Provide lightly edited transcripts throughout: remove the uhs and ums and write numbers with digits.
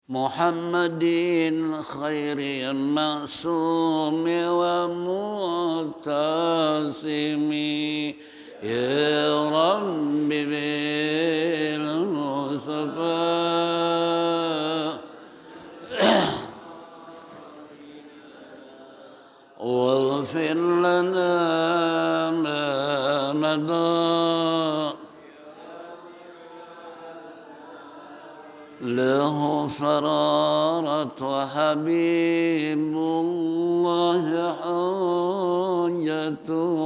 Muhammadin khairil ma'sumi wa mu'tasimi ya Rabbi bil Mustafa waghfir lana ma madha له فرارة حبيب الله حاجته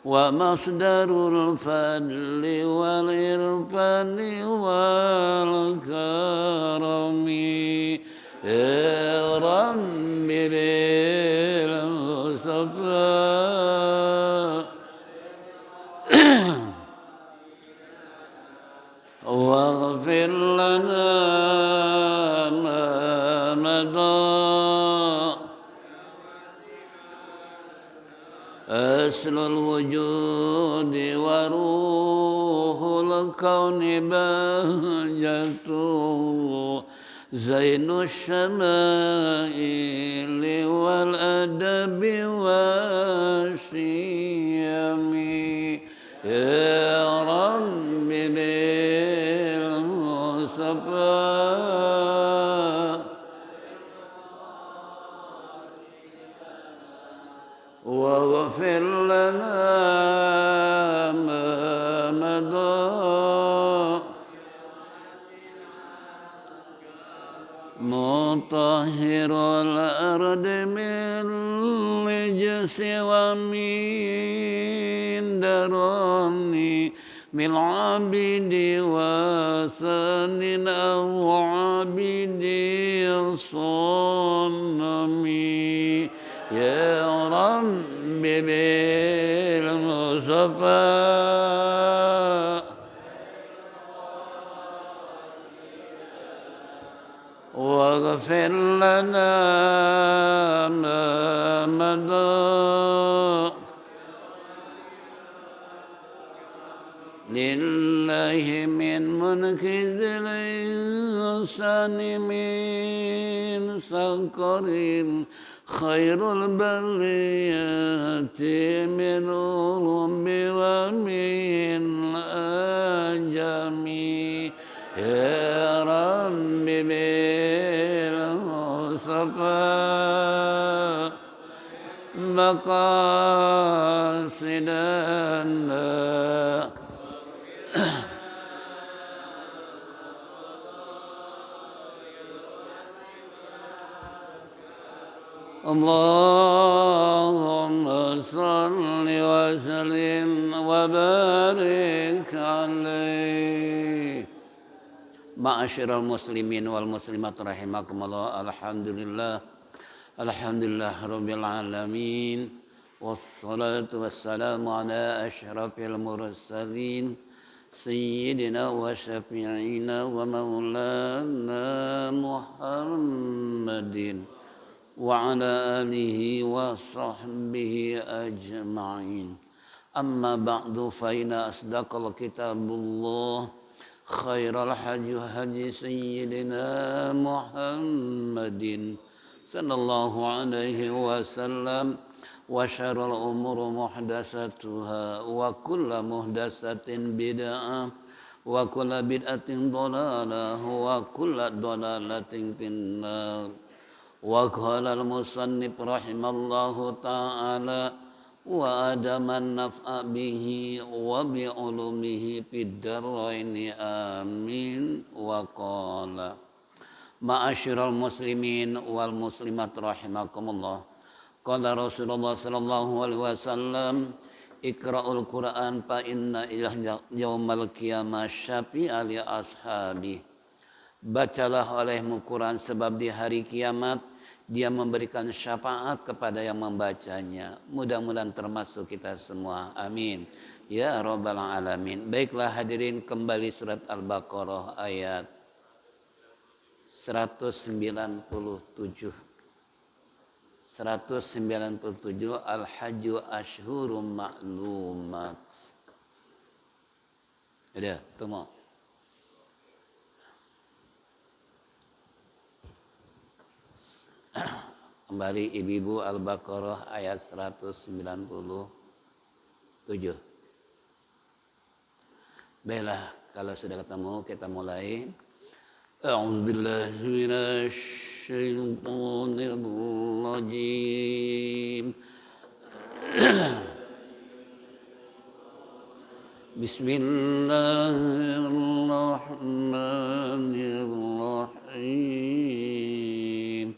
ومصدر الفضل والإرفان والكرم يا رب بالمصطفى واغفر لنا ما مضى أصل الوجود وروح الكون بهجته زين الشمائل والأدب والشيم يا رب بالمصطفى واغفر لنا ما مضى مطهر الأرض من رجس ومن درني من عبد وثن أو عبد صنم يا رب بالمصطفى واغفر لنا ما مضى لله من منكد الإنسان من سكر خير البريات من أرب ومن أجم يا رب بالمصطفى مقاصدنا اللهم صل وسلم وبارك عليه. Ma'asyiral muslimin wal muslimat rahimakumullah. Alhamdulillah rabbil alamin. Wassalatu wassalamu ala asyrafil mursalin sayyidina wa syafi'ina wa maulana Muhammadin wa ala alihi wa sahbihi ajma'in. Amma ba'du fa inna asdaqal kitabullah khairal hadi sayyidina Muhammadin sallallahu alaihi wasallam wa syarrul umuri muhdatsatuha wa kullu muhdatsatin bid'ah wa kullu bid'atin dhalalah wa kullu dhalalatin finnar. Wa qala al-musannif rahimallahu ta'ala wa adaman naf'a bihi wa bi ulumihi fid daraini amin. Wa qala ma'asyiral muslimin wal muslimat rahimakumullah. Qala Rasulullah sallallahu alaihi wasallam iqra'ul Qur'an fa inna ila yaumal qiyamah syafi'a li ashabi. Bacalah olehmu Quran sebab di hari kiamat dia memberikan syafaat kepada yang membacanya. Mudah-mudahan termasuk kita semua. Amin. Ya Rabbal Alamin. Baiklah hadirin, kembali surat Al-Baqarah ayat 197. 197 Al-Hajju Ashhurum Ma'lumat. Ada, temu. Kembali ibu-ibu Al-Baqarah ayat 197. Baiklah, kalau sudah ketemu kita mulai. A'udzubillahi minasyaitonir rajim. Bismillahirrahmanirrahim.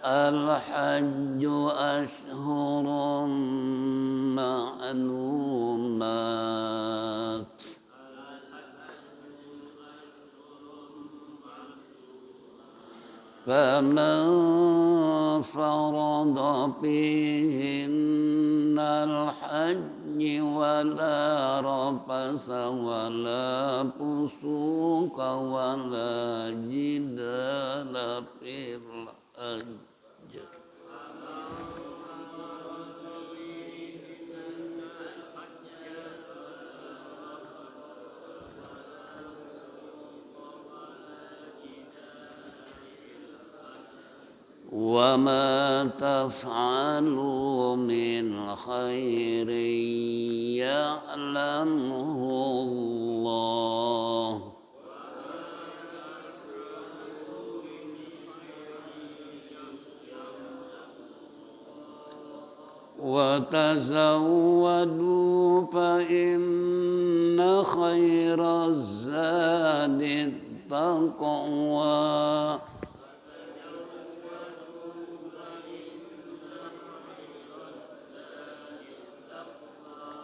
Al-hajju ashhurun ma'lumat. فمن فرض فيهن الحج ولا رفث ولا فسوق ولا جدال في الحج وما تفعلوا من خير يعلمه الله وتزودوا فإن خير الزاد التقوى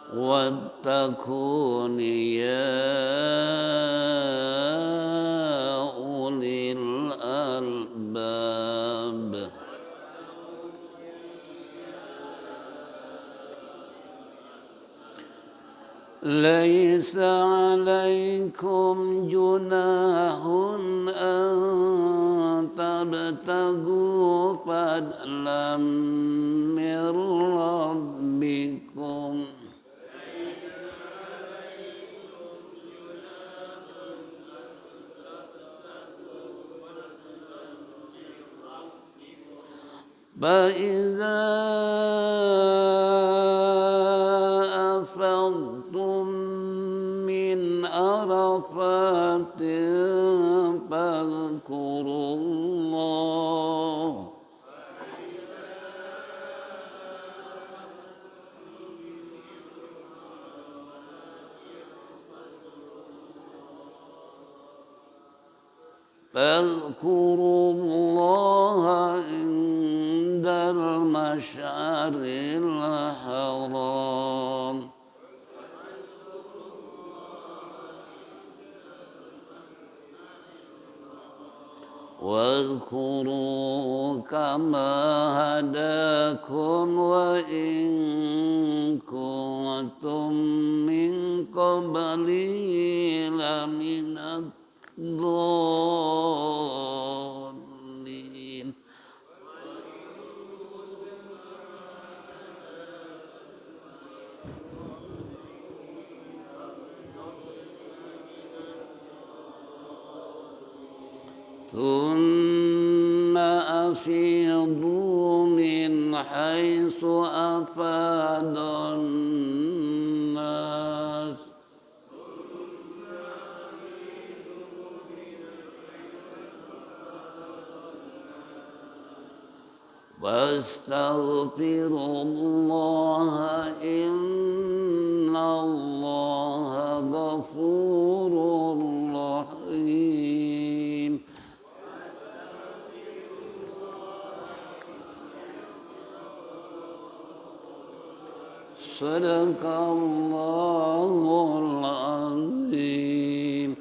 واتقون يا أولي الألباب ليس عليكم جناح أن تبتغوا فضلا من ربكم فإذا أفضتم من عرفات فاذكروا الله عند المشعر الحرام واذكروا كما هداكم وإن كنتم من قبله لمن الضالين ثم أفيضوا من حيث أفاض الناس واستغفروا الله إن الله غفور رحيم صدق الله العظيم.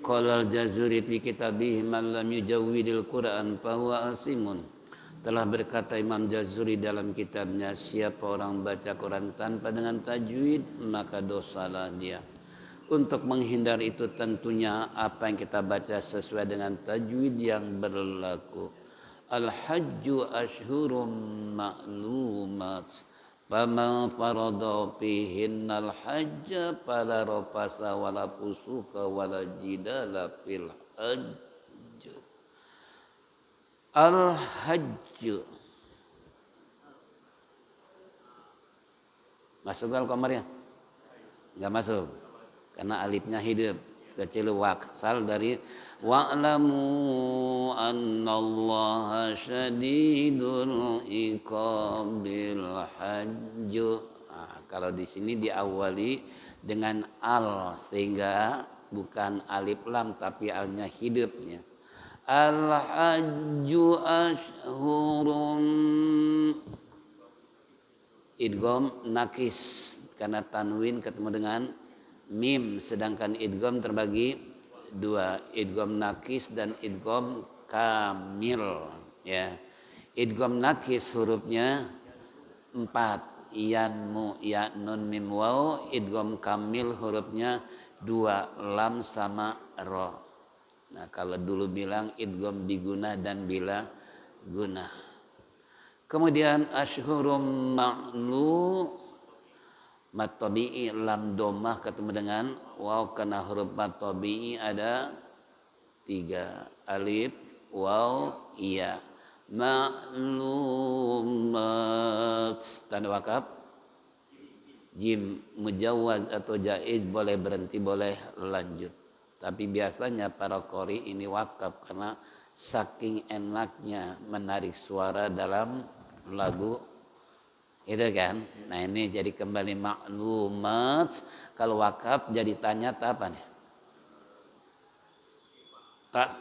Qala al-Jazuri fi kitabih man lam yujawwidil Qur'an fahuwa asimun. Telah berkata Imam Jazuri dalam kitabnya, siapa orang baca Quran tanpa dengan tajwid maka dosalah dia. Untuk menghindar itu tentunya apa yang kita baca sesuai dengan tajwid yang berlaku. Al-hajju ashhurum ma'lumat. Faman farada fihinnal hajja fala rafasa wala fusuka wala jidala fil hajj. Al hajj. Masuk al-qamarnya? Enggak masuk. Karena alifnya hidup. Kecil waksal dari wa'lamu annallaha syadidul iqabil hajj. Nah, kalau di sini diawali dengan al sehingga bukan alif lam tapi alnya hidupnya. Al hajju ashhurum idgham nakis karena tanwin ketemu dengan mim, sedangkan idgham terbagi dua, idgham nakis dan idgham kamil ya. Idgham nakis hurufnya 4, yan mu ya nun mim waw. Idgham kamil hurufnya 2, lam sama ro. Nah, kalau dulu bilang idgham biguna dan bila guna. Kemudian asyhurum ma'lu mat tabi'i lam domah ketemu dengan waw karena huruf mat tabi'i ada 3, alif waw iya. Ma'lumat tanda wakaf jim, mujawaz atau jaiz boleh berhenti boleh lanjut, tapi biasanya para qori ini wakaf karena saking enaknya menarik suara dalam lagu itu kan. Nah ini jadi kembali maklumat. Kalau wakaf jadi tanya apa nih? Tak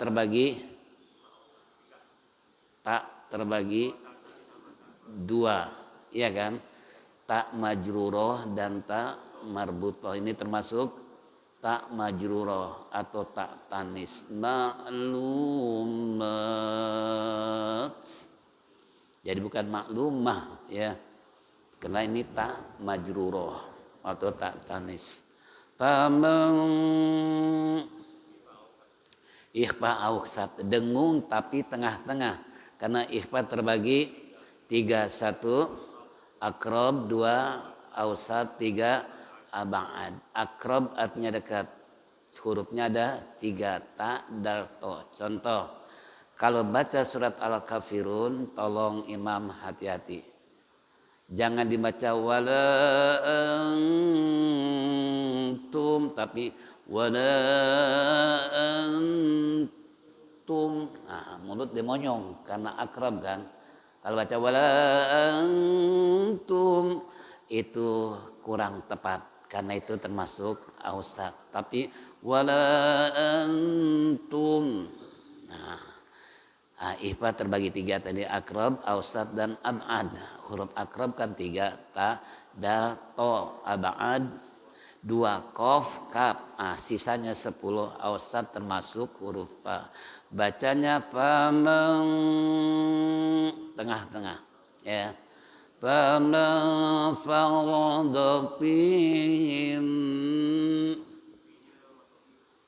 terbagi 2, iya kan? Tak majruroh dan tak marbutoh. Ini termasuk tak majruroh atau tak tanis. Maklumat. Jadi bukan maklumah ya. Karena ini tak majruroh atau tak tanis. Ikhfa awsat dengung tapi tengah-tengah. Karena ikhfa terbagi 3, 1 akrab, 2 awsat, 3 ab'ad. Akrab artinya dekat. Hurufnya ada 3, ta, dal, to. Contoh, kalau baca surat Al-Kafirun tolong imam hati-hati. Jangan dibaca wala antum tapi wala antum. Nah, mulut dimonyong karena akrab kan. Kalau baca wala antum itu kurang tepat karena itu termasuk ausak. Tapi wala antum. Nah, ikhfa terbagi 3 tadi, akrab, ausat dan ab'ad. Huruf akrab kan 3, ta, dal, to. Ab'ad 2, qaf, kaf. Sisanya 10, ausat termasuk huruf fa. Bacanya faman tengah-tengah ya. Faman farada fihim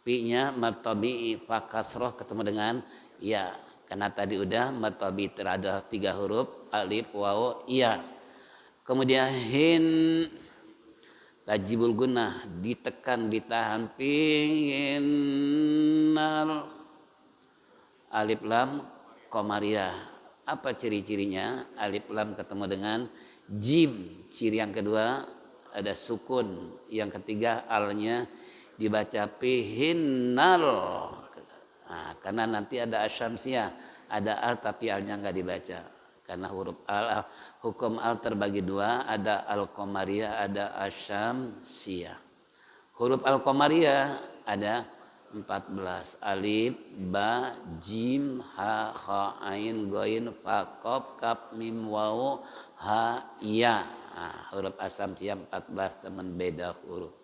pi-nya mad tabi'i fa kasroh ketemu dengan ya. Karena tadi udah mad tabi'i terada 3 huruf alif waw iya. Kemudian hin tajibul gunnah ditekan ditahan pinnal alif lam qamariyah. Apa ciri-cirinya? Alif lam ketemu dengan jim. Ciri yang kedua ada sukun. Yang ketiga alnya dibaca pihinnal. Nah, karena nanti ada asyamsiyah, ada al tapi alnya enggak dibaca. Karena huruf al, hukum al terbagi 2, ada al-qamariyah, ada asyamsiyah. Huruf al-qamariyah ada 14, alif, ba, jim, ha, kha, ain, ghain, fa, qaf, kaf, mim, waw, ha, ya. Nah, huruf asyamsiyah 14 teman beda huruf.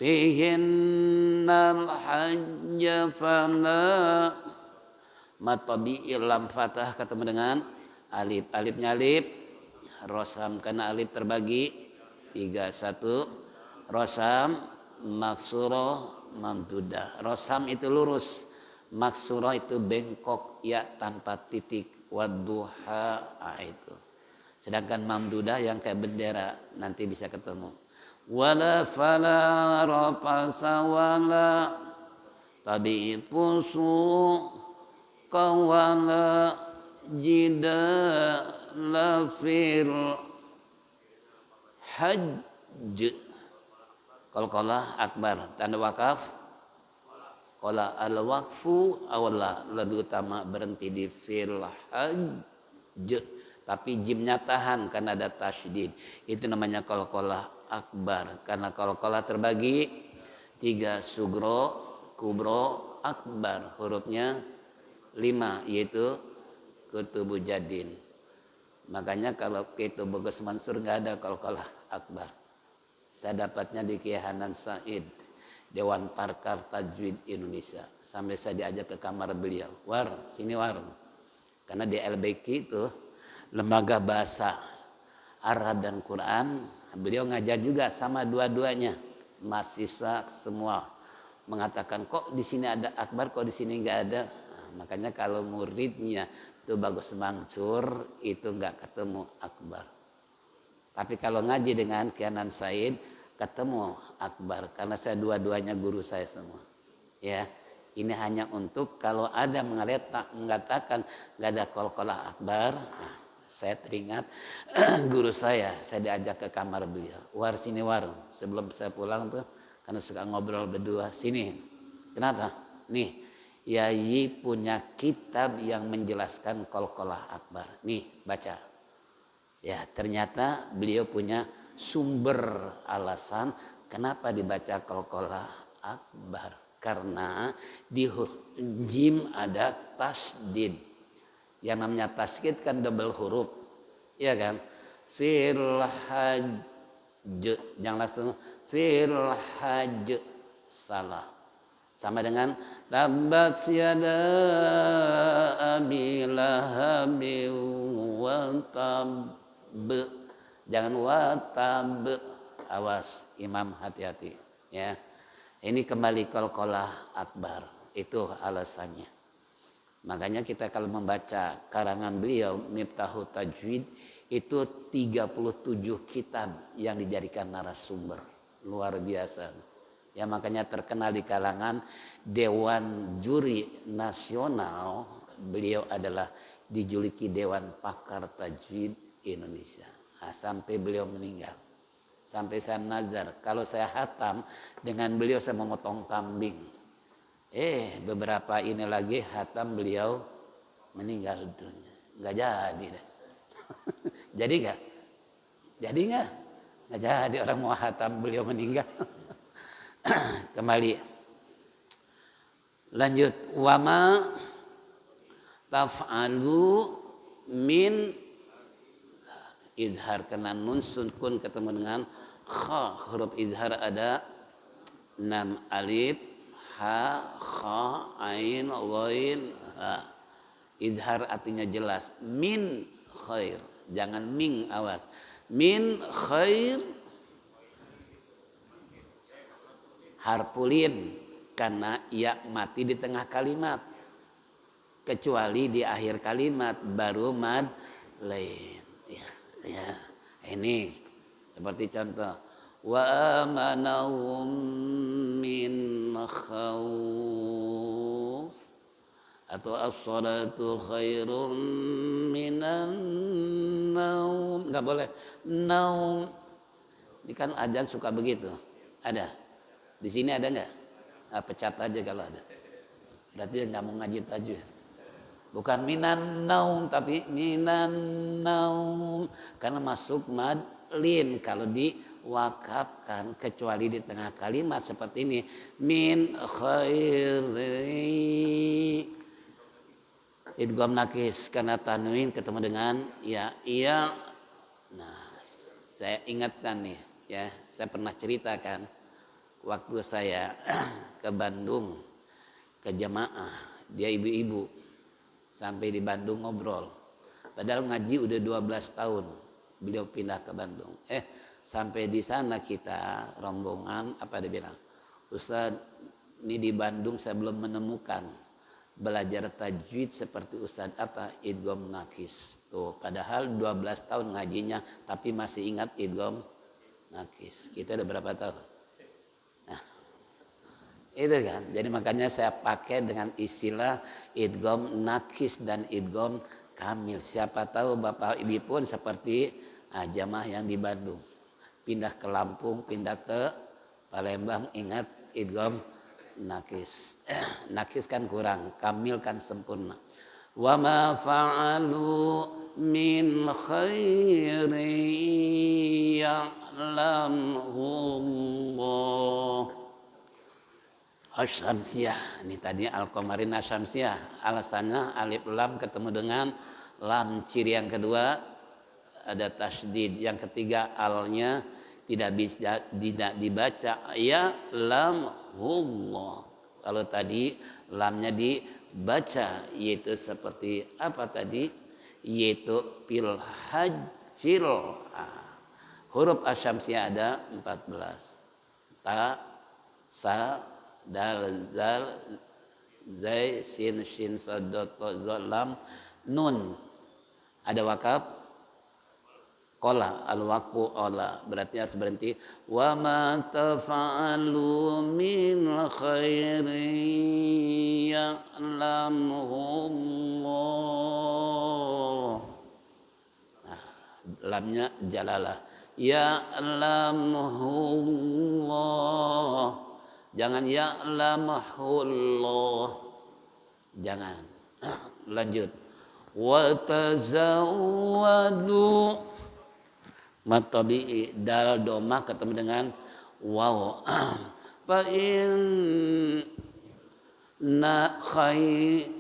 Fihinnal hajja fala mad tabi'i lam fathah ketemu dengan alif. Alifnya alif rosam karena alif terbagi 3, 1 rosam maksurah mamdudah. Rosam itu lurus, maksurah itu bengkok ya tanpa titik. Wadduha itu Sedangkan mamdudah yang kayak bendera nanti bisa ketemu. Wala fala rafasa wala tabi'usu qawala jidala fil hajj. Qalqalah akbar, tanda wakaf. Qala al waqfu awla, lebih utama berhenti di fil hajj, tapi jimnya tahan karena ada tasydid. Itu namanya qalqalah akbar. Karena qalqalah terbagi 3, sugro, kubro, akbar. Hurufnya 5, yaitu kutubu jadin. Makanya kalau itu Bagus Mansur nggak ada qalqalah akbar. Saya dapatnya di Kiai Hanan Said, Dewan Pakar Tajwid Indonesia. Sampai saya diajak ke kamar beliau. War, sini war. Karena di LBQ itu lembaga bahasa Arab dan Quran, beliau ngajar juga sama dua-duanya. Mahasiswa semua mengatakan kok di sini ada akbar, kok di sini nggak ada. Nah, makanya kalau muridnya itu Bagus Mansur itu nggak ketemu akbar. Tapi kalau ngaji dengan Kianan Said ketemu akbar, karena saya dua-duanya guru saya semua. Ya, ini hanya untuk kalau ada mengatakan nggak ada qalqalah akbar. Nah, saya teringat guru saya diajak ke kamar beliau. War sini war, sebelum saya pulang tuh karena suka ngobrol berdua. Sini, kenapa? Nih, Yayi punya kitab yang menjelaskan qalqalah akbar. Nih, baca. Ya, ternyata beliau punya sumber alasan kenapa dibaca qalqalah akbar. Karena di jim ada tasydid. Yang namanya tasydid kan double huruf. Iya kan? Fil hajj. Jangan langsung fil hajj. Salah. Sama dengan tabbat yada abi lahabin wa tab. Jangan watab. Awas imam, hati-hati ya. Ini kembali qalqalah akbar, itu alasannya. Makanya kita kalau membaca karangan beliau Miftahut Tajwid itu 37 kitab yang dijadikan narasumber, luar biasa ya. Makanya terkenal di kalangan Dewan Juri Nasional. Beliau adalah dijuluki Dewan Pakar Tajwid Indonesia. Nah, sampai beliau meninggal, sampai saya nazar kalau saya hatam dengan beliau saya memotong kambing. Beberapa ini lagi hatam beliau meninggal dunia, nggak jadi deh. Jadi nggak? Jadi nggak? Nggak jadi orang mau hatam beliau meninggal. Kembali, lanjut. Wama taf'alu min izhar, kena nun sukun ketemu dengan kha. Huruf izhar ada 6, alif, ha, kha, ain, ghain, ha. Izhar artinya jelas. Min khair, jangan ming, awas. Min khair harpulin, karena ya mati di tengah kalimat, kecuali di akhir kalimat baru mad lain. Ya, ini seperti contoh wa amanahum min khauf atau as-salatu khairum minan naum. Enggak boleh naum. Ini kan adzan suka begitu. Ada di sini, ada enggak? Pecat aja kalau ada. Berarti enggak mau ngaji tajwid. Bukan minan naum tapi minan naum, karena masuk mad lin kalau diwakafkan, kecuali di tengah kalimat seperti ini min khairi. Idgham nakis karena tanwin ketemu dengan ya iya. Nah, saya ingatkan nih ya, saya pernah ceritakan waktu saya ke Bandung ke jamaah, dia ibu-ibu. Sampai di Bandung ngobrol. Padahal ngaji udah 12 tahun. Beliau pindah ke Bandung. Sampai di sana kita rombongan, apa dia bilang? Ustaz, ini di Bandung saya belum menemukan belajar tajwid seperti Ustadz apa? Idgham nakis. Tuh, padahal 12 tahun ngajinya tapi masih ingat idgham nakis. Kita udah berapa tahun? Nah, itu kan. Jadi makanya saya pakai dengan istilah idgham nakis dan idgham kamil. Siapa tahu Bapak Ibu pun seperti jamaah yang di Bandung. Pindah ke Lampung, pindah ke Palembang, ingat idgham nakis. Nakis kan kurang, kamil kan sempurna. Wa ma fa'alu min khairin ya'lamhu Allah. Asyamsiyah, ini tadi Al-Qamarin Asyamsiyah. Alasannya alif lam ketemu dengan lam. Ciri yang kedua ada tasydid. Yang ketiga alnya tidak dibaca ya lam Allah. Kalau tadi lamnya dibaca, yaitu seperti apa tadi? Yaitu fil hajjil. Huruf asyamsiyah ada 14. Ta, sa, dal, zal, zai, sin, shin, sad, dot, ta, lam, nun. Ada wakaf? Qala, al-waqfu ola, berarti harus berhenti. Wa ma tafa'alu min khairin ya'lamhu Allah. Nah, lamnya jalalah. Ya'lamhu Allah. Jangan ya'lamhu Allah. Jangan. Lanjut. Wa tazawwadu. Matabi'i dal domah ketemu dengan waw. Fa inna khairaz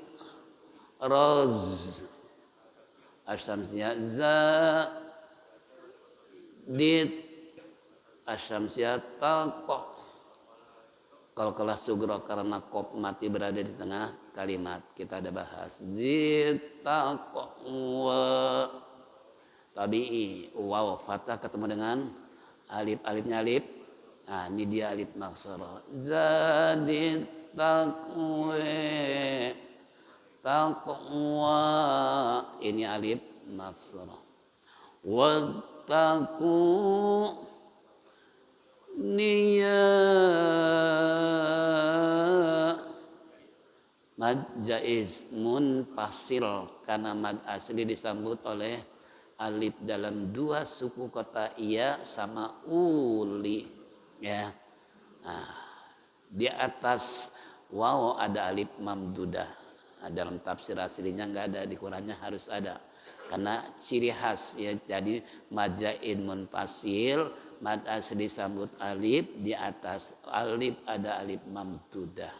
asyamsiyah za dit asyamsiyah talqa. Kalau kelas sugro karena kop mati berada di tengah kalimat, kita ada bahas dit talqa wa tabi'i waw fathah ketemu dengan alifnya alif. Nah, ini dia alif maksura. Zadit taqwa ini alif maksura. Wattaqu mad jaiz munfasil karena mad asli disambut oleh alif dalam dua suku kota iya sama uli, ya. Nah, di atas waw ada alif mamdudah. Nah, dalam tafsir aslinya nggak ada, di Qurannya harus ada karena ciri khas, ya. Jadi majain munfasil, mad asli disambut alif, di atas alif ada alif mamdudah.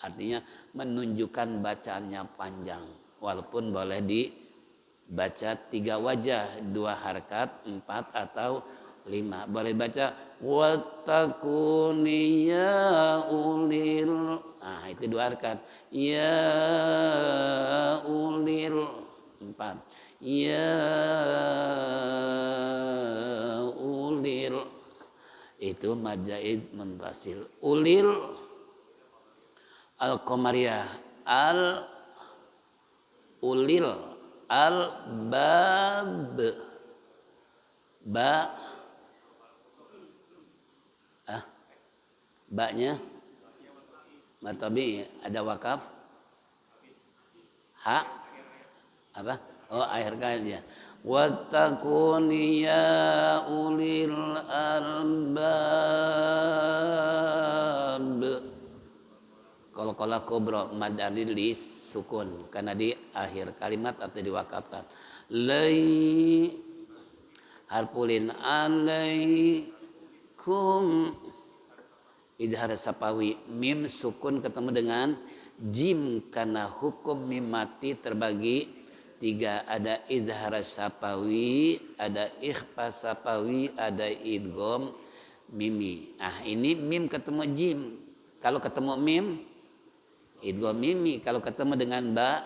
Artinya menunjukkan bacaannya panjang, walaupun boleh baca 3 wajah, 2 harkat, 4 atau 5. Boleh baca wattaquni ya ulil. Nah, itu 2 harkat. Ya ulil 4. Ya ulil. Itu majaid munfasil. Ulil al-qamariyah ulil al-bab baknya matabi ada wakaf ha apa akhir kalinya wattaquni ya ulil albab. Kalau kubra mad alif sukun karena di akhir kalimat atau diwakafkan. Lai harpulin alaikum idhar sapawi, mim sukun ketemu dengan jim karena hukum mim mati terbagi 3, ada izhar sapawi, ada ikhfa sapawi, ada idgham mimi. Ah, ini mim ketemu jim. Kalau ketemu mim idgham mimi, kalau ketemu dengan ba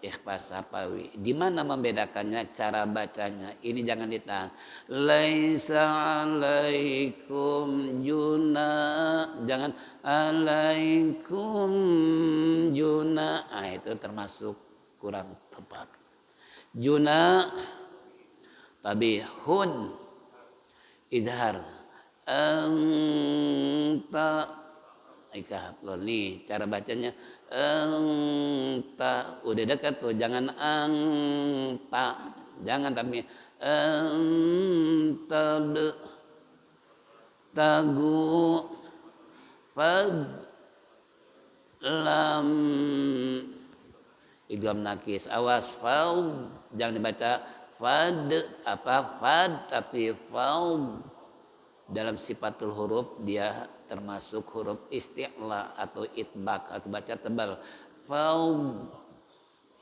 ikhfa sapawi. Di mana membedakannya? Cara bacanya. Ini jangan ditahan. Laisa alaikum juna. Jangan alaikum juna. Itu termasuk kurang tepat. Juna tabihun idhar anta ikah nih cara bacanya anta udah dekat tuh, jangan anta, jangan, tapi anta tagu fad lam idgham nakis, awas fad jangan dibaca fad tapi fad. Dalam sifatul huruf dia termasuk huruf isti'la atau itbaq atau baca tebal. Faud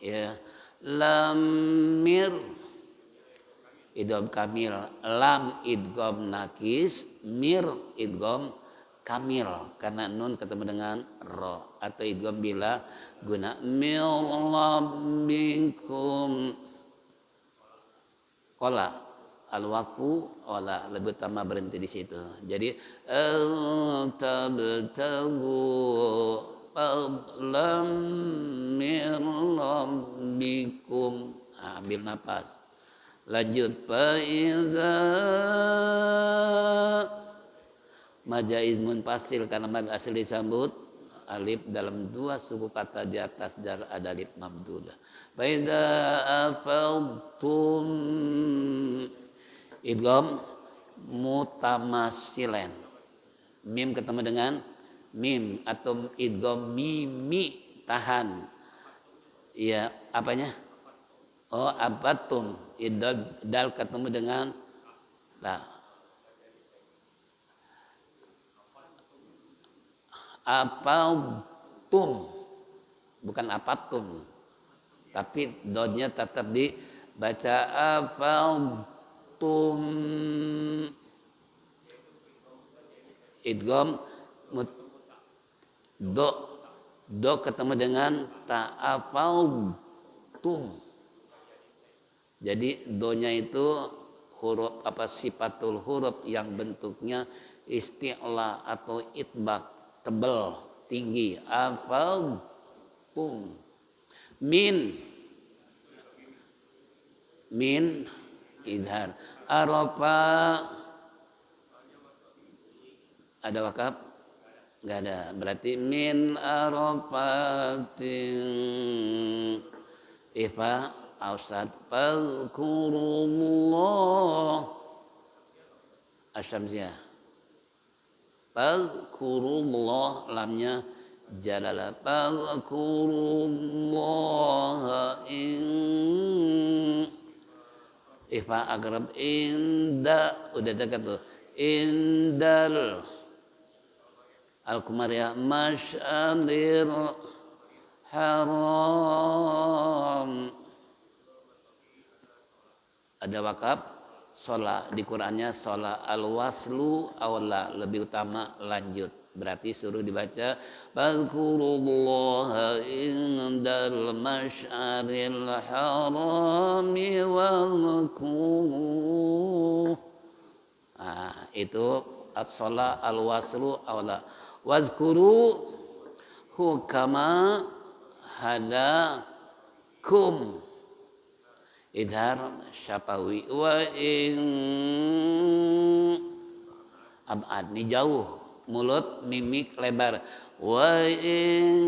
ya, lamir idgham kamil, lam idgham nakis, mir idgham kamil karena nun ketemu dengan ro, atau idgham bila guna mil rabbikum qala al-waqfu wala lebih utama berhenti di situ. Jadi tabtagu fadlam mir rabbikum. Ambil nafas. Lanjut faiza majaiz munfasil karena mad asli disambut alif dalam dua suku kata di atas dan ada alif mamdudah. Faiza afaltum idgham mutamasilen, mim ketemu dengan mim atau idgham mimi tahan ya, apanya abatum dal ketemu dengan la, apaltum bukan apatum, tapi dodnya tetap dibaca apaltum. Idgham do ketemu dengan ta'afaltum. Jadi donya itu huruf sifatul huruf yang bentuknya isti'la atau itbaq, tebal, tinggi. Afaltum. Min idhar. Arafa ada wakaf? Enggak ada. Berarti min arafatin ifa ausad fadhkurullah asyamsiyah. Fadhkurullah lamnya jalalah. Fadhkurullah ifa agrab inda udah dekat tuh. Indal al-kumariyah masy'adir haram. Ada wakaf sholat di Qur'annya, sholat al-waslu awla lebih utama lanjut, berarti suruh dibaca fadhkurullaha indal masy'aril harami wadhkuruh. Itu as-sholat al-waslu awla. Wadhkuru kama hadakum idhar syafawi. Wa in abad ini jauh, mulut mimik lebar. Wa in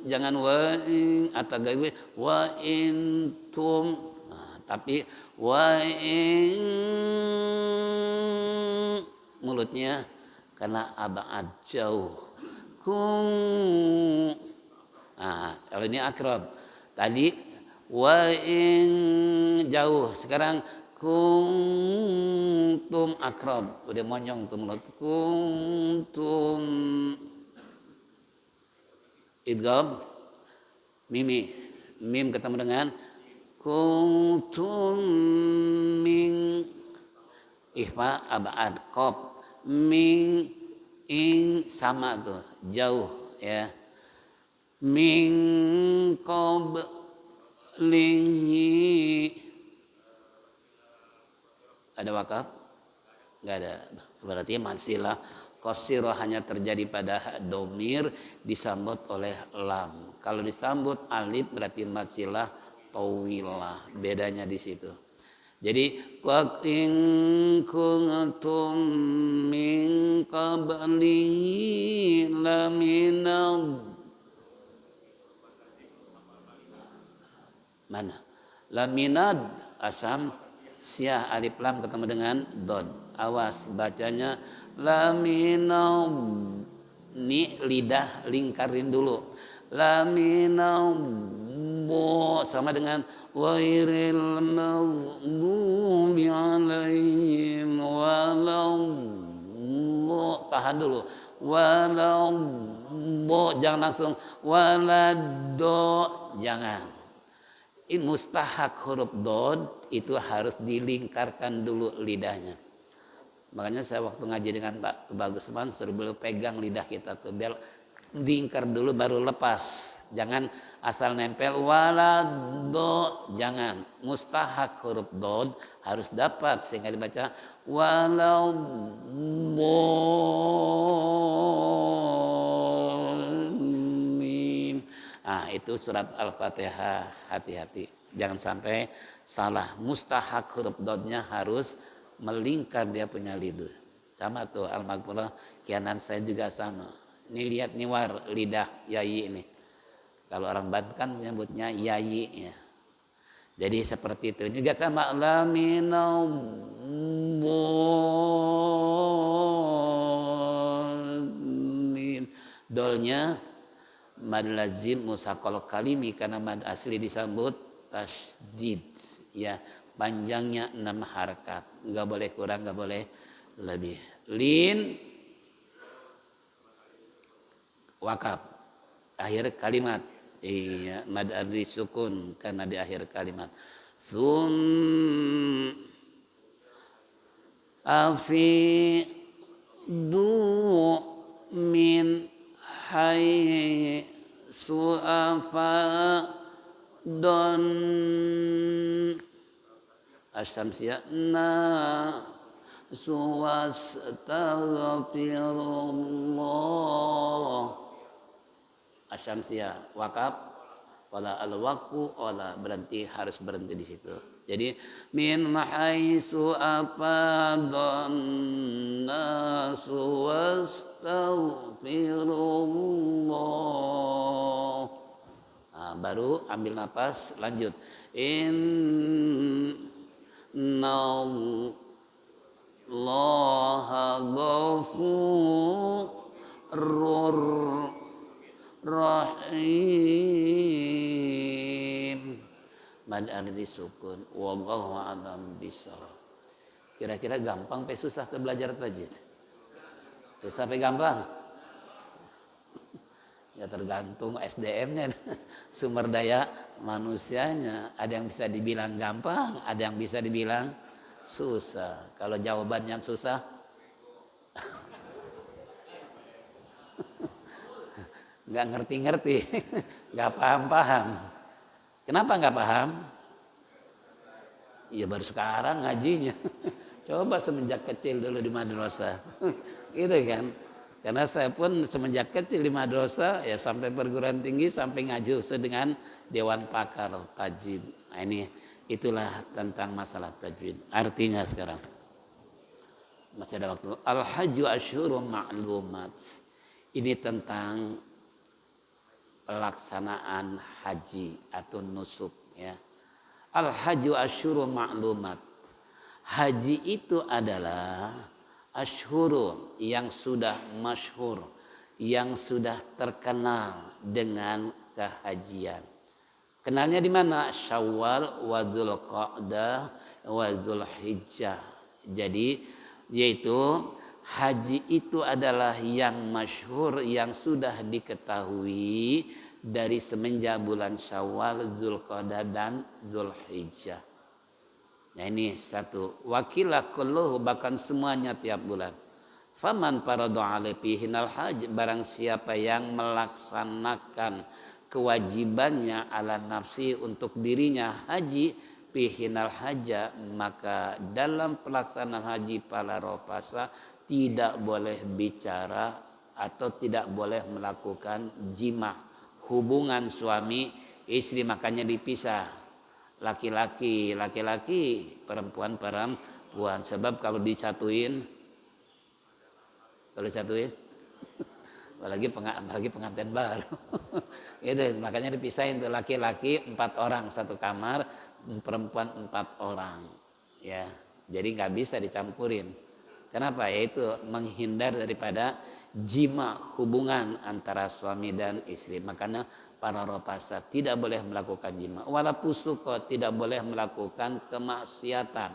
jangan wa in atau gawe wa in tum, tapi wa in mulutnya karena abad jauh. Kum. Kalau ini akrab. Tadi wa in jauh, sekarang kuntum akrab. Udah monyong tuh mulut. Kuntum idgham mimi. Mim ketemu dengan kuntum min ikhfa abad qaf. Min ing sama tuh jauh ya. min qablihi. Ada wakaf? Enggak ada. Berarti masilah qasirah hanya terjadi pada domir disambut oleh lam. Kalau disambut alif berarti masilah tawilah. Bedanya di situ. Jadi wa in kuntum min qablihi laminal mana? Laminad asam siah alif lam ketemu dengan dod. Awas bacanya laminad. Ni lidah lingkarin dulu. Laminad bo sama dengan wairil maghdubi alaihim walau bo, tahan dulu. Walau bo jangan langsung walado jangan. Ini mustahak huruf dod itu harus dilingkarkan dulu lidahnya. Makanya saya waktu ngaji dengan Pak Bagus Mansur beliau pegang lidah kita tuh biar lingkar dulu baru lepas. Jangan asal nempel walado, jangan. Mustahak huruf dod harus dapat sehingga dibaca walau bolin. Ah itu surat Al-Fatihah, hati-hati. Jangan sampai salah. Mustahak huruf dodnya harus melingkar dia punya lidah. Sama tuh Al-Maghfurah kianan saya juga sama. Ini lihat nih war lidah yayi ini. Kalau orang Banten kan menyebutnya yayi ya. Jadi seperti itu. Juga sama laminau bolin. Dolnya mad lazim musaqal kalimi karena mad asli disambut tasydid ya. Panjangnya 6 harakat. Enggak boleh kurang, enggak boleh lebih. Lin wakaf akhir kalimat. Iya, mad adri sukun karena di akhir kalimat. Sum afi du min hai suafa don asyamsiyah na suwastaghfirullah. Asyamsiyah wakaf wala al-waqfu wala berhenti harus berhenti di situ. Jadi min mahaisu afadhan nasu wastaghfirullah. Nah, baru ambil napas lanjut. Innallaha ghafurur rahim. Mad ardi sukun wallahu a'lam bishawab. Kira-kira gampang pe susah tuh belajar tajwid? Susah pe gampang? Ya tergantung SDM-nya, sumber daya manusianya. Ada yang bisa dibilang gampang, ada yang bisa dibilang susah. Kalau jawaban yang susah nggak ngerti-ngerti, nggak paham-paham. Kenapa nggak paham? Ya baru sekarang ngajinya. Coba semenjak kecil dulu di madrasah, gitu kan? Karena saya pun semenjak kecil di madrasah ya sampai perguruan tinggi sampai ngaji dengan dewan pakar tajwid. Nah, ini itulah tentang masalah tajwid. Artinya sekarang masih ada waktu. Al-hajju asyhurun ma'lumat. Ini tentang pelaksanaan haji atau nusuk ya. Al-hajju asyhurun ma'lumat. Haji itu adalah asyhurun yang sudah masyhur, yang sudah terkenal dengan kehajian. Kenalnya di mana? Syawal wa Dzulqa'dah wa Dzulhijjah. Jadi yaitu haji itu adalah yang masyhur yang sudah diketahui dari semenjak bulan Syawal, Dzulqa'dah dan Dzulhijjah. Nah ini satu. Wakilah kulluhu bahkan semuanya tiap bulan. Faman farada alaihi hinal haj barang siapa yang melaksanakan kewajibannya ala nafsi untuk dirinya haji pihinal haja, maka dalam pelaksanaan haji pala ropasa tidak boleh bicara atau tidak boleh melakukan jima, hubungan suami istri, makanya dipisah, laki-laki perempuan, sebab kalau disatuin apalagi pengantin baru gitu, makanya dipisahin tuh, laki-laki 4 orang satu kamar, perempuan 4 orang ya, jadi nggak bisa dicampurin. Kenapa? Yaitu menghindar daripada jima, hubungan antara suami dan istri. Makanya para ropasa tidak boleh melakukan jima, wala pusuko, tidak boleh melakukan kemaksiatan,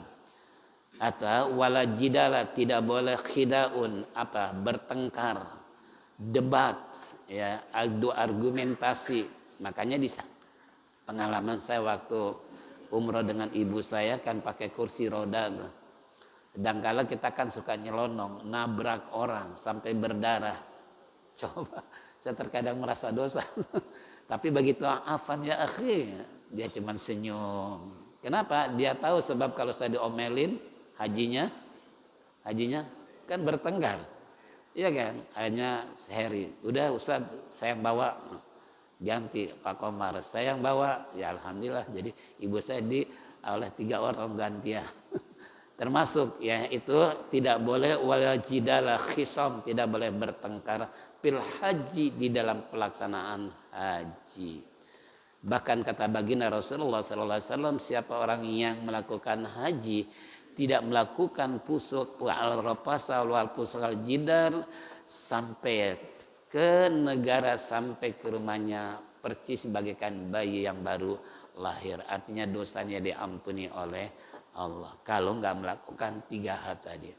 atau wala jidala, tidak boleh khidaun, bertengkar, debat ya, adu argumentasi. Makanya di pengalaman saya waktu umroh dengan ibu saya kan pakai kursi roda, dan kalau kita kan suka nyelonong, nabrak orang sampai berdarah. Coba, saya terkadang merasa dosa. Tapi begitu afan ya akhi, dia cuma senyum. Kenapa? Dia tahu sebab kalau saya diomelin hajinya kan bertengkar. Iya kan? Hanya sehari. Udah Ustaz, saya yang bawa. Ganti Pak Komar, saya yang bawa. Ya alhamdulillah. Jadi ibu saya oleh 3 orang gantian. Termasuk ya itu tidak boleh wala jidala khisam, tidak boleh bertengkar fil haji, di dalam pelaksanaan haji. Bahkan kata baginda Rasulullah sallallahu alaihi wasallam, siapa orang yang melakukan haji tidak melakukan pusuk wal rafasa wal pusal jidar sampai ke negara, sampai ke rumahnya percis bagaikan bayi yang baru lahir. Artinya dosanya diampuni oleh Allah kalau nggak melakukan 3 hal tadi.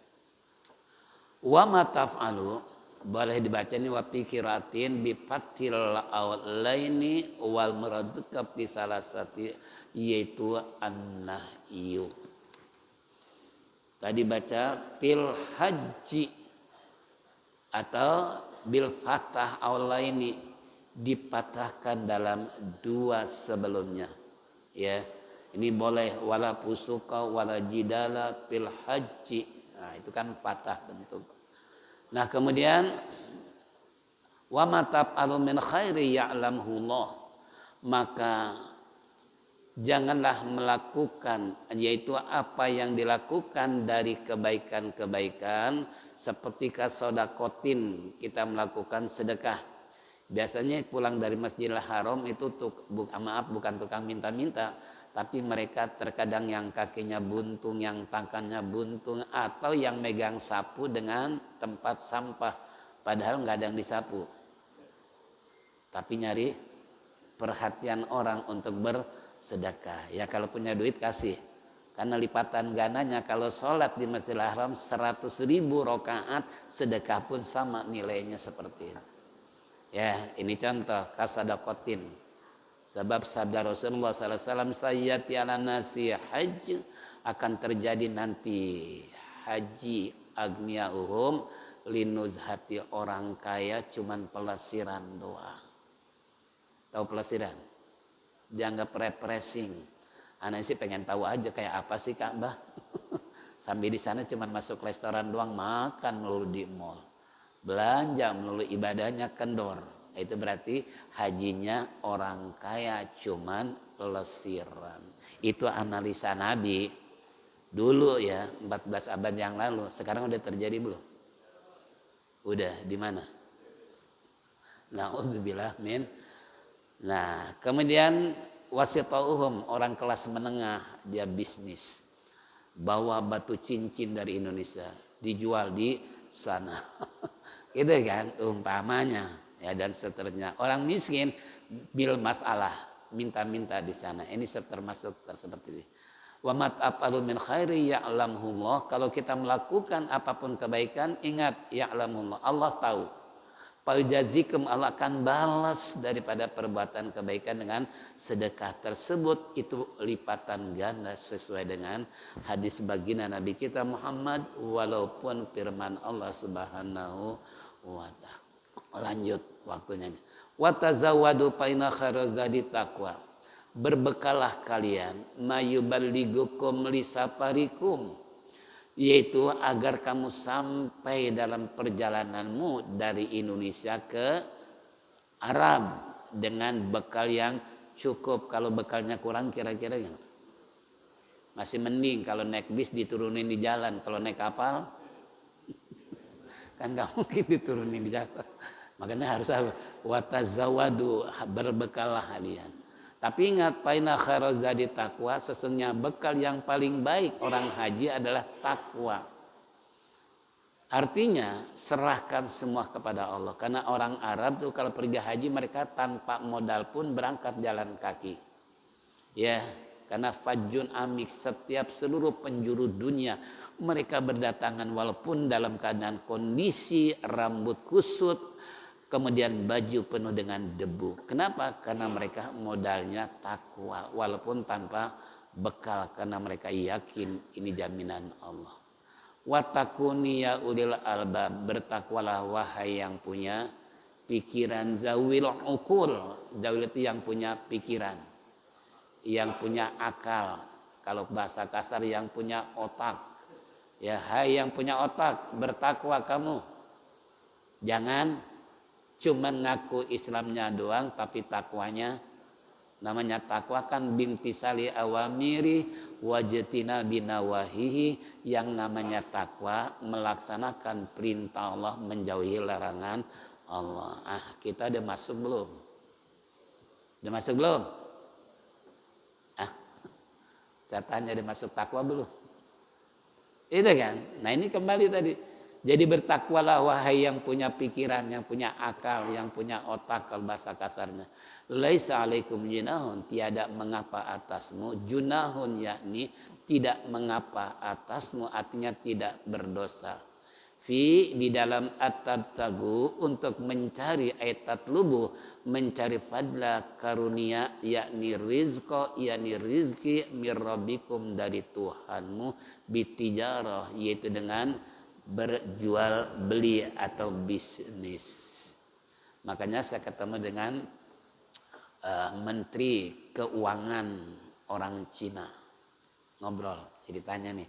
Wa ma taf'alu, boleh dibaca ini wa pikiratin bi fatil awlaini wal muradduka fi salasati, yaitu an-nahyu. Tadi baca fil haji atau bil fathah awlaini, dipatahkan dalam 2 sebelumnya ya. Ini boleh wala pusuka wala jidala fil haji. Nah, itu kan patah bentuk. Nah, kemudian wa ma taf'alu min khairi ya'lamhullah, maka janganlah melakukan, yaitu apa yang dilakukan dari kebaikan-kebaikan, seperti kasodakotin, kita melakukan sedekah. Biasanya pulang dari Masjidil Haram itu bukan tukang minta-minta, tapi mereka terkadang yang kakinya buntung, yang tangannya buntung, atau yang megang sapu dengan tempat sampah, padahal nggak ada yang disapu, tapi nyari perhatian orang untuk bersedekah. Ya kalau punya duit kasih, karena lipatan gananya kalau sholat di Masjidil Haram 100.000 rakaat, sedekah pun sama nilainya seperti itu. Ya, ini contoh kasadakotin. Sebab sabda Rasulullah SAW, sayyati ala nasi hajj, akan terjadi nanti haji agniauhum linuzhati, orang kaya cuman pelesiran doang. Tahu pelesiran? Dianggap refreshing. Anak sih pengen tahu aja kayak apa sih Ka'bah. Sambil di sana cuman masuk restoran doang, makan melulu di mall, belanja melulu, ibadahnya kendor. Itu berarti hajinya orang kaya cuman pelesiran. Itu analisa Nabi dulu ya, 14 abad yang lalu. Sekarang udah terjadi belum? Udah di mana? Na'udzubillah min. Nah, kemudian wasitauhum, orang kelas menengah, dia bisnis. Bawa batu cincin dari Indonesia, dijual di sana. Gitu kan umpamanya. Ya, dan seterusnya. Orang miskin bil masalah, minta-minta di sana. Ini termasuk seperti ini. Wa mat'afalu min khairi ya'lamullah. Kalau kita melakukan apapun kebaikan, ingat ya'lamullah, Allah tahu. Fayujazikum, Allah akan balas daripada perbuatan kebaikan dengan sedekah tersebut. Itu lipatan ganda sesuai dengan hadis baginda Nabi kita Muhammad, walaupun firman Allah Subhanahu wa ta'ala. Lanjut waktunya. Wa tazawwadu fa inna khairaz zadi taqwa. Berbekalah kalian mayuballighukum lisafarikum, yaitu agar kamu sampai dalam perjalananmu dari Indonesia ke Arab dengan bekal yang cukup. Kalau bekalnya kurang kira-kira masih mending kalau naik bis diturunin di jalan. Kalau naik kapal kan nggak mungkin diturunin di jalan. Makanya harus watazawadu, berbekalah kalian. Tapi ingat, faina khairaz zadi taqwa, sesungguhnya bekal yang paling baik orang haji adalah takwa. Artinya serahkan semua kepada Allah. Karena orang Arab tuh kalau pergi haji mereka tanpa modal pun berangkat jalan kaki. Ya, karena fajjun amik, setiap seluruh penjuru dunia mereka berdatangan walaupun dalam keadaan kondisi rambut kusut, kemudian baju penuh dengan debu. Kenapa? Karena mereka modalnya takwa walaupun tanpa bekal, karena mereka yakin ini jaminan Allah. Watakuni ya ulil albab, bertakwalah wahai yang punya pikiran. Zawil ukul, zawil itu yang punya pikiran, yang punya akal. Kalau bahasa kasar yang punya otak. Ya, hai yang punya otak, bertakwa kamu. Jangan cuma ngaku Islamnya doang tapi takwanya, namanya takwa kan bimtisali awamiri wajtina binawahihi. Yang namanya takwa melaksanakan perintah Allah, menjauhi larangan Allah. Kita udah masuk belum? Udah masuk belum? Saya tanya, udah masuk takwa belum? Itu kan. Nah ini kembali tadi. Jadi bertakwalah wahai yang punya pikiran, yang punya akal, yang punya otak, kalau bahasa kasarnya. Laisa alaikum junahun, tiada mengapa atasmu. Junahun yakni tidak mengapa atasmu, artinya tidak berdosa. Fi, di dalam at-tabtagu, untuk mencari tatlubu, mencari fadla karunia, yakni rizqa, yakni rizki mirrabbikum, dari Tuhanmu, bitijarah, yaitu dengan berjual beli atau bisnis. Makanya saya ketemu dengan Menteri Keuangan orang Cina, ngobrol ceritanya nih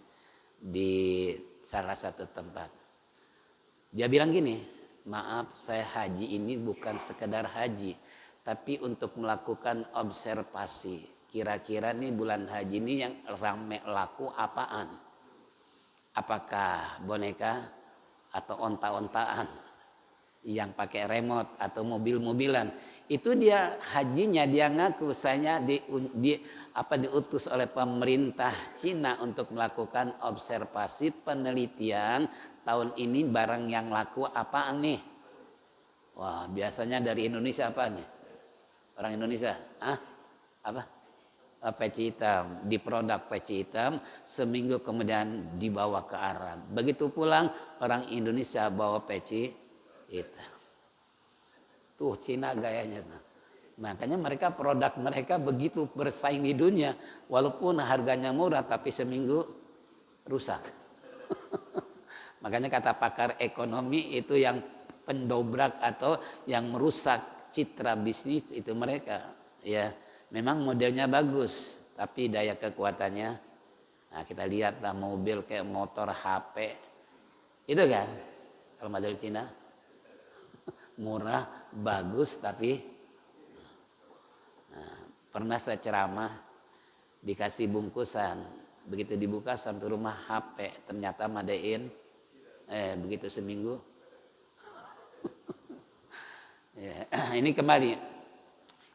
di salah satu tempat. Dia bilang gini, maaf saya haji ini bukan sekedar haji, tapi untuk melakukan observasi. Kira-kira nih bulan haji ini yang rame laku apaan? Apakah boneka atau onta-ontaan yang pakai remote atau mobil-mobilan? Itu dia hajinya, dia ngaku saya diutus oleh pemerintah Cina untuk melakukan observasi penelitian tahun ini barang yang laku apaan nih? Wah, biasanya dari Indonesia apa nih? Orang Indonesia, apa? Peci hitam, di produk peci hitam, seminggu kemudian dibawa ke Arab. Begitu pulang orang Indonesia bawa peci hitam. Tuh Cina gayanya tuh. Makanya mereka produk mereka begitu bersaing di dunia, walaupun harganya murah tapi seminggu rusak. Makanya kata pakar ekonomi itu yang pendobrak atau yang merusak citra bisnis itu mereka, ya. Memang modelnya bagus, tapi daya kekuatannya, nah kita lihat lah mobil kayak motor, HP, itu kan, kalau model Cina, murah, bagus, tapi pernah saya ceramah, dikasih bungkusan, begitu dibuka sampai rumah HP, ternyata madein, begitu seminggu, ya, ini kembali.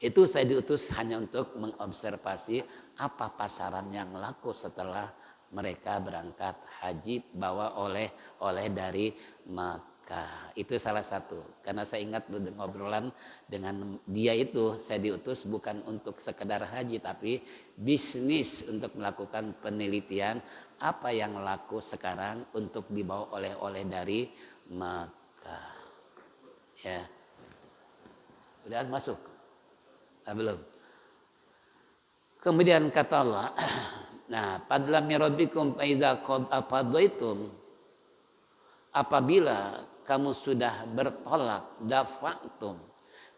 Itu saya diutus hanya untuk mengobservasi apa pasaran yang laku setelah mereka berangkat haji bawa oleh dari Makkah. Itu salah satu. Karena saya ingat ngobrolan dengan dia itu, saya diutus bukan untuk sekedar haji tapi bisnis, untuk melakukan penelitian apa yang laku sekarang untuk dibawa oleh dari Makkah. Ya. Udah masuk? Belum. Kemudian kata Allah, nah, padla mirabbikum fa idza qad afadaitum, apabila kamu sudah bertolak, dafa'tum,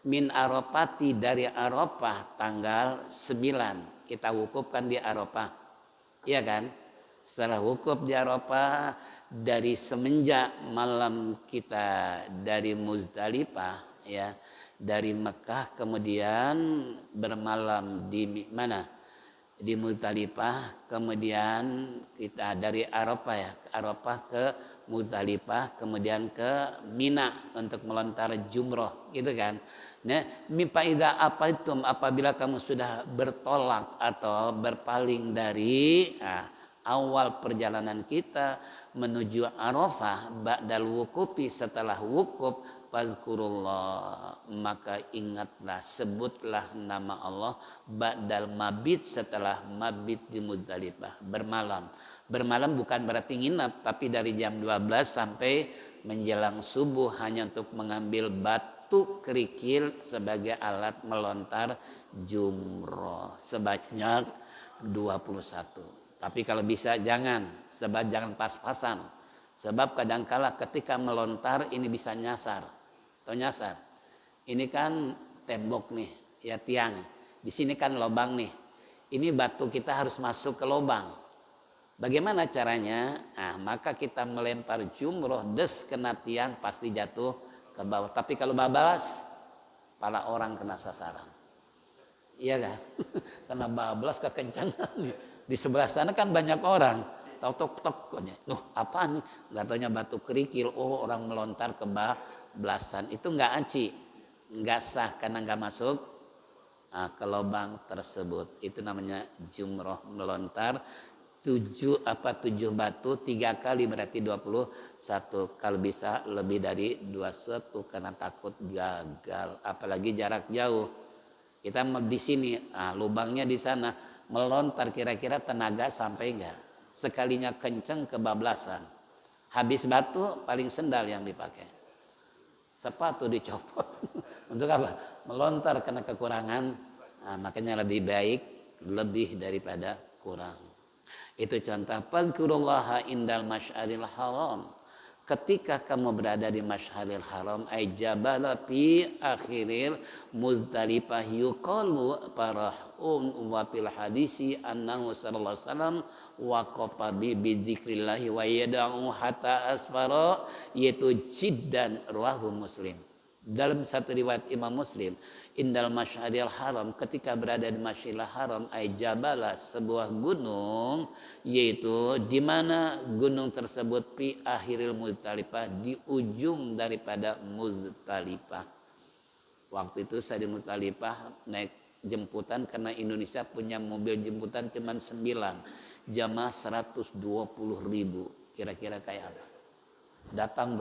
min Arafati dari Arafah tanggal 9 kita wukufkan di Arafah, iya kan? Setelah wukuf di Arafah dari semenjak malam kita dari Muzdalifah, ya, dari Mekah kemudian bermalam di mana? Di Muzdalifah, kemudian kita dari Arafah, ya, Arafah ke Muzdalifah, kemudian ke Mina untuk melontar jumroh, gitu kan? Nah, mipaida apa itu apabila kamu sudah bertolak atau berpaling dari awal perjalanan kita menuju Arafah ba'dal wukufi, setelah wukuf, fazkurullah, maka ingatlah, sebutlah nama Allah ba'dal mabit, setelah mabit di Muzdalifah, bermalam. Bermalam bukan berarti nginap, tapi dari jam 12 sampai menjelang subuh hanya untuk mengambil batu kerikil sebagai alat melontar jumroh sebanyak 21. Tapi kalau bisa jangan, sebab jangan pas-pasan. Sebab kadangkala ketika melontar ini bisa nyasar. Atau nyasar. Ini kan tembok nih, ya tiang. Di sini kan lubang nih. Ini batu kita harus masuk ke lubang. Bagaimana caranya? Nah, maka kita melempar jumroh, des kena tiang pasti jatuh ke bawah. Tapi kalau bablas, pala orang kena sasaran. Iya kan? Kena bablas kekencangan. Di sebelah sana kan banyak orang. Tok-tok-tok. Apa nih? Gak taunya batu kerikil. Oh, orang melontar ke bablasan. Itu gak aci. Gak sah karena gak masuk ke lubang tersebut. Itu namanya jumroh, melontar 7 batu 3 kali berarti 21. Kalau bisa lebih dari 21 karena takut gagal. Apalagi jarak jauh. Kita di sini, lubangnya di sana, melontar kira-kira tenaga sampai enggak? Sekalinya kenceng kebablasan. Habis batu paling sendal yang dipakai. Sepatu dicopot. Untuk apa? Melontar karena kekurangan. Makanya lebih baik lebih daripada kurang. Itu contoh fazkurullaha indal masy'aril haram. Ketika kamu berada di Masy'aril Haram, ay jabala fi akhiril Muzdalifah yuqalu parahun wa fil hadisi annahu sallallahu alaihi wasallam waqafa bi dzikrillah wa yad'u hatta asfara, yaitu jiddan, rawahu Muslim. Dalam satu riwayat Imam Muslim, indal masy'aril haram, ketika berada di Masy'aril Haram, ay jabala, sebuah gunung, yaitu di mana gunung tersebut fi akhiril Muzdalifah, di ujung daripada Muzdalifah. Waktu itu saya di Muzdalifah naik jemputan karena Indonesia punya mobil jemputan cuma 9, jamaah 120.000. Kira-kira kayak apa? Datang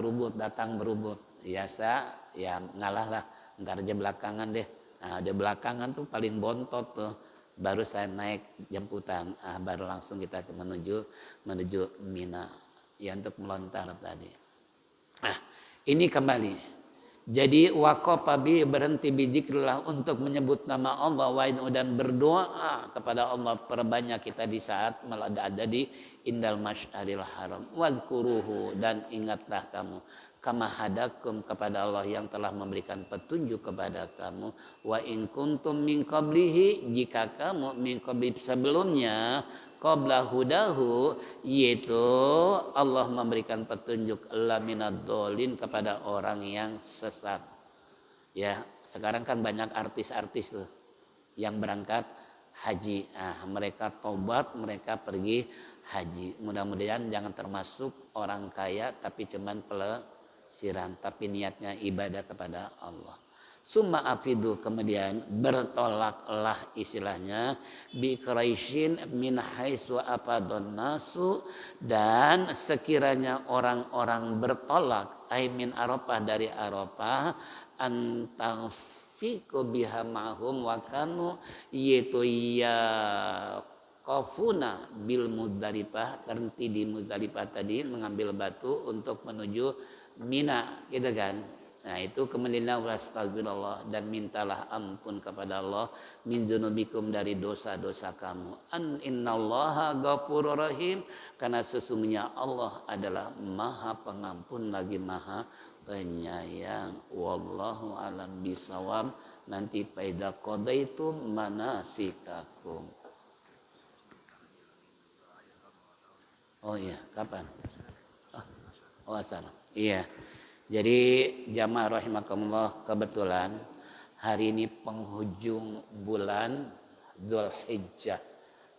berubut. Biasa ya ngalah lah, ntar aja belakangan deh. Di belakangan tuh paling bontot tuh. Baru saya naik jemputan, baru langsung kita menuju Mina, ya, untuk melontar tadi. Ini kembali. Jadi waqafa bi, berhenti bizikrillah, untuk menyebut nama Allah, wa dan berdoa kepada Allah. Perbanyak kita di saat ada di indal masy'aril haram. Wazkuruhu, dan ingatlah kamu, kama hadakum, kepada Allah yang telah memberikan petunjuk kepada kamu. Wa in kuntum min qablihi, jika kamu min qabli, sebelumnya, qabla hudahu, yaitu Allah memberikan petunjuk, laminad dolin, kepada orang yang sesat. Ya, sekarang kan banyak artis-artis tuh yang berangkat haji. Mereka tobat, mereka pergi haji. Mudah-mudahan jangan termasuk orang kaya tapi cuman pelesiran, tapi niatnya ibadah kepada Allah. Summa afidu, kemudian bertolaklah istilahnya, bi Quraisyin min haitsu afadun nasu, dan sekiranya orang-orang bertolak, ay min Arafah, dari Arafah, antafiku biha ma'hum wa kanu, yaitu ya qafuna bil Muzdalifah, berhenti di Muzdalifah tadi mengambil batu untuk menuju Mina, gitu kan. Nah itu kemudian wastagfirullah dan mintalah ampun kepada Allah min dzunubikum dari dosa-dosa kamu. Innallaha ghafurur rahim, karena sesungguhnya Allah adalah Maha Pengampun lagi Maha Penyayang. Wallahu alam bisawab. Nanti faida qadaitum manasikakum. Oh iya, kapan? Oh, asal. Iya. Jadi jamaah rahimakumullah, kebetulan hari ini penghujung bulan Dzulhijjah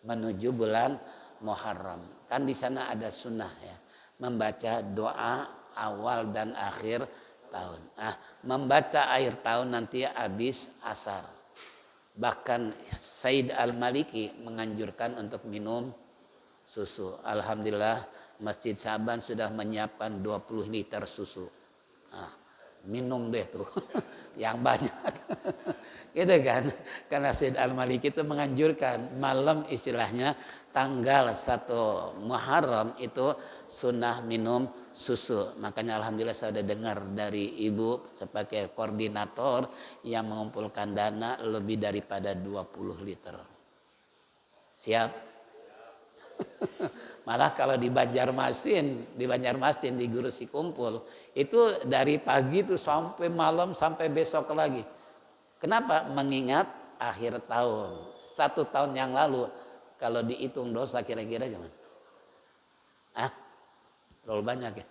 menuju bulan Muharram. Kan di sana ada sunnah ya, membaca doa awal dan akhir tahun. Membaca akhir tahun nanti habis asar. Bahkan Said Al-Maliki menganjurkan untuk minum susu. Alhamdulillah Masjid Saban sudah menyiapkan 20 liter susu. Minum deh tuh yang banyak. Gitu kan. Karena Said Al-Maliki itu menganjurkan malam istilahnya tanggal 1 Muharram itu sunnah minum susu. Makanya alhamdulillah saya sudah dengar dari ibu sebagai koordinator yang mengumpulkan dana lebih daripada 20 liter. Siap? Malah kalau di Banjarmasin di Guru Sikumpul itu dari pagi itu sampai malam sampai besok lagi. Kenapa? Mengingat akhir tahun. 1 tahun yang lalu kalau dihitung dosa kira-kira gimana? Terlalu banyak ya.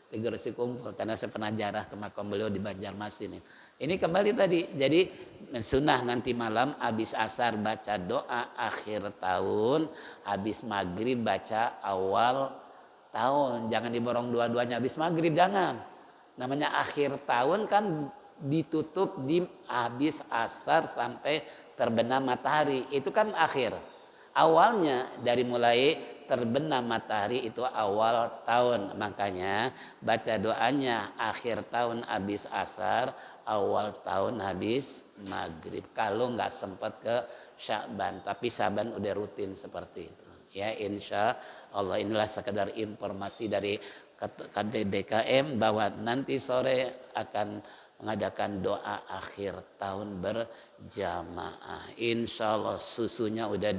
Di Guru Sikumpul karena saya pernah jarah ke makam beliau di Banjarmasin. Ini kembali tadi. Jadi sunnah nanti malam habis asar baca doa akhir tahun, habis maghrib baca awal tahun. Jangan diborong dua-duanya habis maghrib, jangan. Namanya akhir tahun kan ditutup di habis asar sampai terbenam matahari. Itu kan akhir. Awalnya dari mulai terbenam matahari itu awal tahun. Makanya baca doanya akhir tahun habis asar, awal tahun habis maghrib. Kalau nggak sempat ke Sya'ban, tapi Sya'ban udah rutin seperti itu. Ya insya Allah, inilah sekedar informasi dari KDDKM bahwa nanti sore akan mengadakan doa akhir tahun berjamaah. Insya Allah susunya udah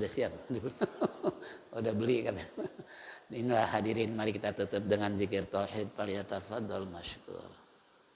siap. Udah beli kan. Inilah hadirin, mari kita tutup dengan zikir tauhid. Falyatafaddal masykur.